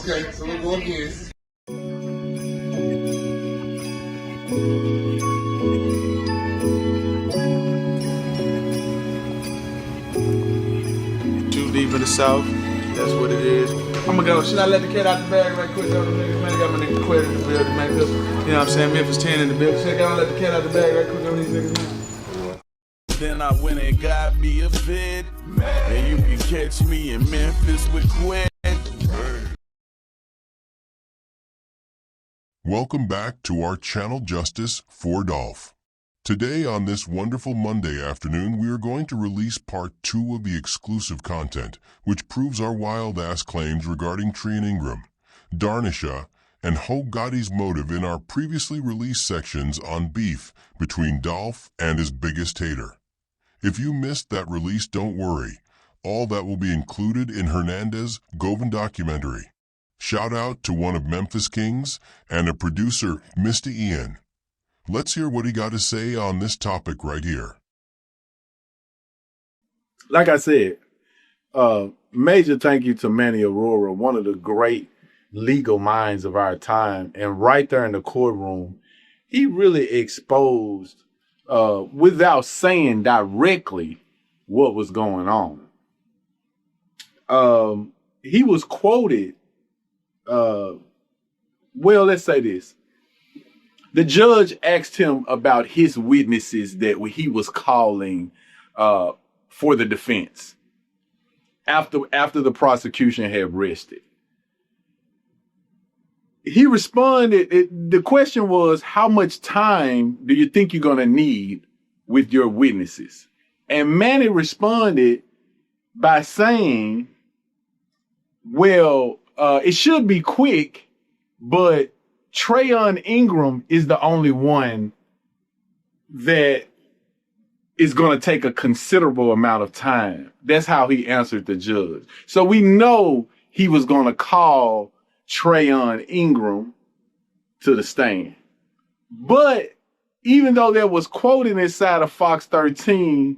Okay, so we'll go again. Too deep in the South, that's what it is. I'm gonna go. Should I let the cat out the bag right quick? Niggas, man, I got my nigga Quet in the building, man. You know what I'm saying? Memphis 10 in the building. Should I let the cat out the bag right quick on these niggas, man? Then I went and got me a vid, and you can catch me in Memphis with Quet. Welcome back to our channel Justice for Dolph. Today on this wonderful Monday afternoon, we are going to release part 2 of the exclusive content, which proves our wild-ass claims regarding Treon Ingram, Darnisha, and Gotti's motive in our previously released sections on beef between Dolph and his biggest hater. If you missed that release, don't worry. All that will be included in Hernandez Govan documentary. Shout out to one of Memphis Kings and a producer, Mista Ian. Let's hear what he got to say on this topic right here. Like I said, major thank you to Manny Aurora, one of the great legal minds of our time. And right there in the courtroom, he really exposed, without saying directly, what was going on. He was quoted, let's say this. The judge asked him about his witnesses that he was calling for the defense after the prosecution had rested. He responded, the question was, how much time do you think you're going to need with your witnesses? And Manny responded by saying, it should be quick, but Treon Ingram is the only one that is going to take a considerable amount of time. That's how he answered the judge. So we know he was going to call Treon Ingram to the stand. But even though that was quoted inside of Fox 13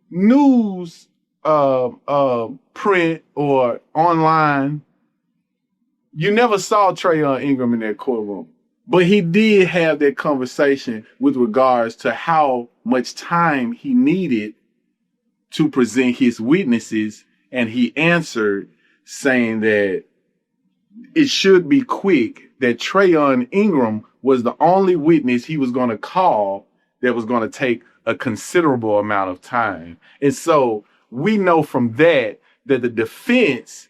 news, print or online, you never saw Treon Ingram in that courtroom, but he did have that conversation with regards to how much time he needed to present his witnesses. And he answered saying that it should be quick, that Treon Ingram was the only witness he was going to call that was going to take a considerable amount of time. And so we know from that the defense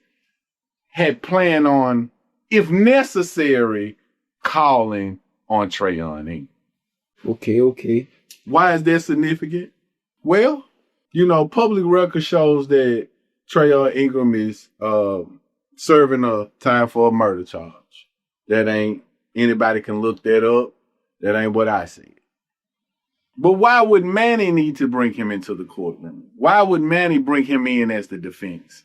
had planned on, if necessary, calling on Treon Ingram. Okay. Why is that significant? Well, public record shows that Treon Ingram is serving a time for a murder charge. That ain't, anybody can look that up. That ain't what I said. But why would Manny need to bring him into the courtroom? Why would Manny bring him in as the defense?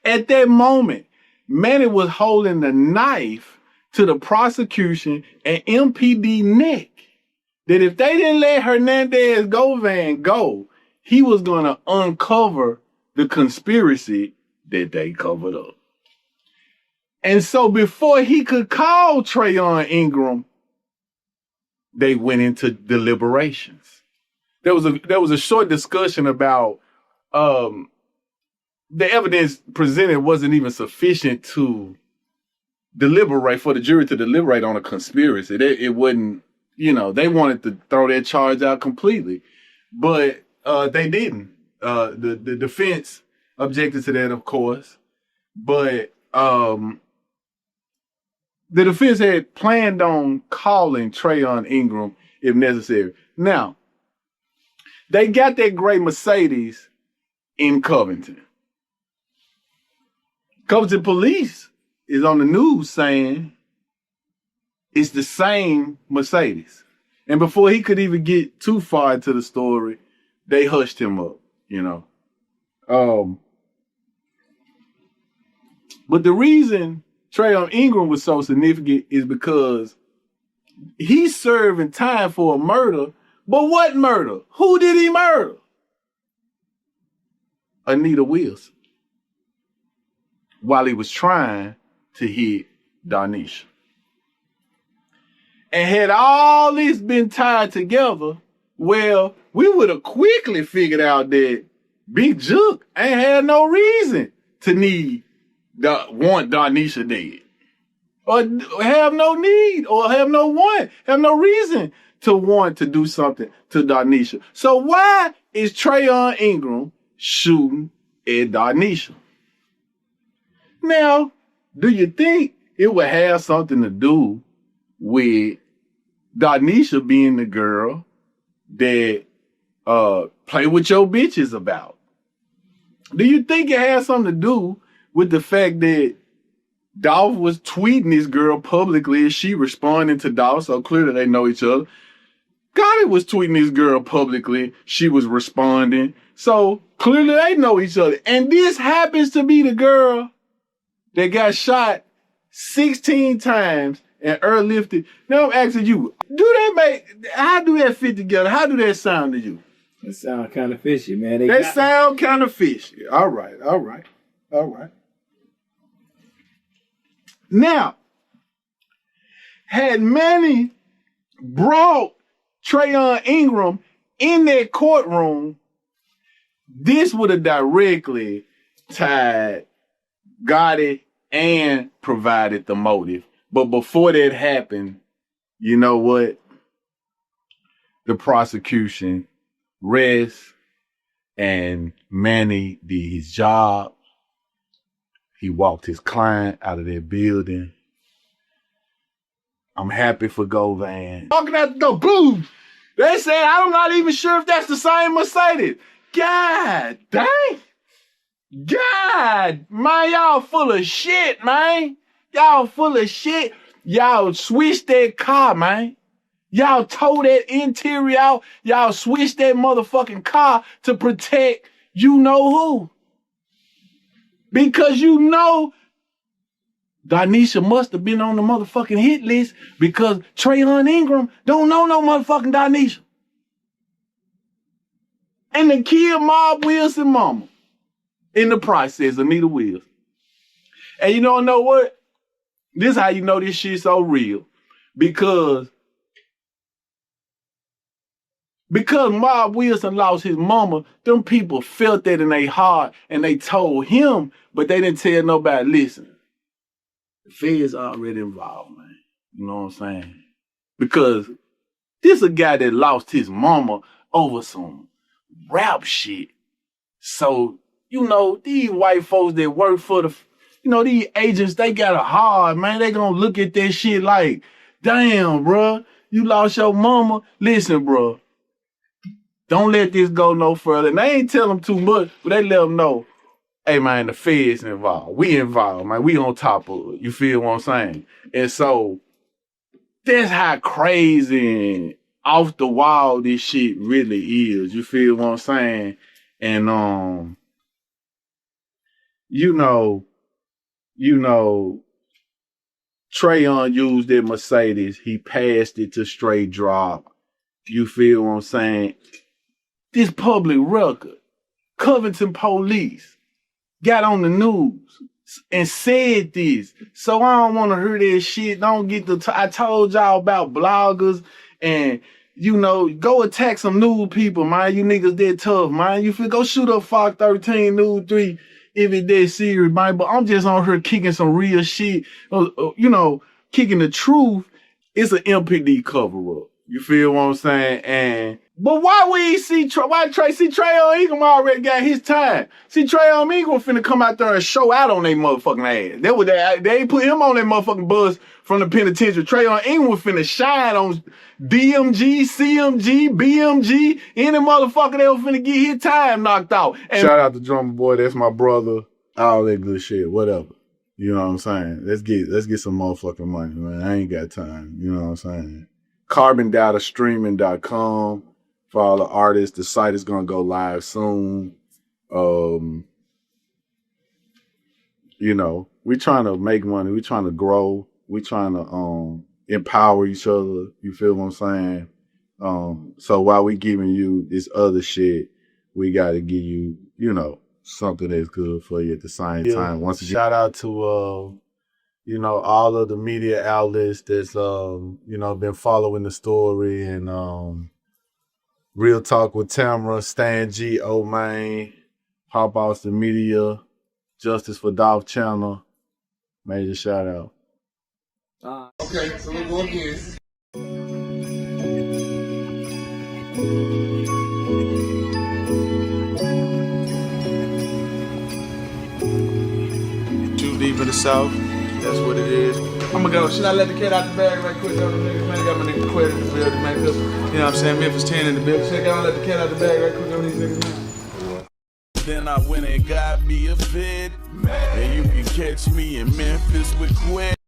At that moment, Manny was holding the knife to the prosecution and MPD neck, that if they didn't let Hernandez Govan go, he was going to uncover the conspiracy that they covered up. And so before he could call Treon Ingram, they went into deliberations. There was a short discussion about the evidence presented wasn't even sufficient to deliberate, for the jury to deliberate on a conspiracy. It wasn't, they wanted to throw that charge out completely, but they didn't. The defense objected to that, of course, but the defense had planned on calling Treon Ingram if necessary. Now, they got that gray Mercedes in Covington. Covington police is on the news saying it's the same Mercedes. And before he could even get too far into the story, they hushed him up, But the reason Treon Ingram was so significant is because he's serving time for a murder. But what murder? Who did he murder? Anita Wilson. while he was trying to hit Darnisha. And had all this been tied together, well, we would have quickly figured out that Big Jook ain't had no reason to want Darnisha dead. Or have no need, or have no reason to want to do something to Darnisha. So why is Treon Ingram shooting at Darnisha? Now, do you think it would have something to do with Darnisha being the girl that play with your bitches about? Do you think it has something to do with the fact that Dolph was tweeting this girl publicly and she responding to Dolph, so clearly they know each other? Gotti was tweeting this girl publicly, she was responding, so clearly they know each other. And this happens to be the girl that got shot 16 times and airlifted. Now I'm asking you, how do that fit together? How do that sound to you? That sound kind of fishy, man. They sound kind of fishy. All right. Now, had Manny brought Treon Ingram in that courtroom, this would have directly tied Gotti and provided the motive. But before that happened, you know what? The prosecution rests and Manny did his job. He walked his client out of that building. I'm happy for Govan. Walking out the door, boom! They said, I'm not even sure if that's the same Mercedes. God dang! God, man, y'all full of shit, man. Y'all full of shit. Y'all switched that car, man. Y'all tore that interior out. Y'all switched that motherfucking car to protect you know who. Because you know Darnisha must have been on the motherfucking hit list because Treon Ingram don't know no motherfucking Darnisha. And they killed Mob Wilson mama in the process, Anita Wilson. And you don't know what? This is how you know this shit so real. Because Mob Wilson lost his mama, them people felt that in their heart and they told him, but they didn't tell nobody, listen, the feds already involved, man. You know what I'm saying? Because this a guy that lost his mama over some rap shit. So, you know, these white folks that work for these agents, they got it hard, man. They gonna look at that shit like, damn, bruh, you lost your mama. Listen, bruh, don't let this go no further. And they ain't tell them too much, but they let them know, hey, man, the feds involved. We involved, man. We on top of it. You feel what I'm saying? And so that's how crazy and off the wall this shit really is. You feel what I'm saying? And, you know, Trayon used that Mercedes. He passed it to straight drop. You feel what I'm saying? This public record, Covington police got on the news and said this. So I don't want to hear that shit. Don't get I told y'all about bloggers and, you know, go attack some news people, man. You niggas that tough, man. You feel, go shoot up Fox 13, News 3 if it that serious, man. But I'm just on here kicking some real shit, you know, kicking the truth. It's an MPD cover-up. You feel what I'm saying? But why we see Treon Ingram already got his time? See, Treon Ingram finna come out there and show out on they motherfucking ass. They put him on that motherfucking bus from the penitentiary. Treon Ingram was finna shine on DMG, CMG, BMG, any motherfucker that was finna get his time knocked out. And shout out to Drummer Boy, that's my brother. All that good shit, whatever. You know what I'm saying? Let's get some motherfucking money, man. I ain't got time. You know what I'm saying? CarbonDataStreaming.com for all the artists. The site is gonna go live soon. You know, we trying to make money. We trying to grow. We trying to empower each other. You feel what I'm saying? So while we giving you this other shit, we gotta give you, you know, something that's good for you at the same time. Once again, shout out to all of the media outlets that's been following the story, and Real Talk with Tamara, Stan G, O-Main, Pop Austin Media, Justice for Dolph channel. Major shout out. Okay, so we go again. Too deep in the South, that's what it is. I'ma go. Should I let the cat out the bag right quick though, niggas, man? I got my nigga Quet in the building, man. Cause, you know what I'm saying? Memphis 10 in the building. Should I go and let the cat out the bag right quick on these niggas, man? Then I went and got me a vid, and you can catch me in Memphis with Quet.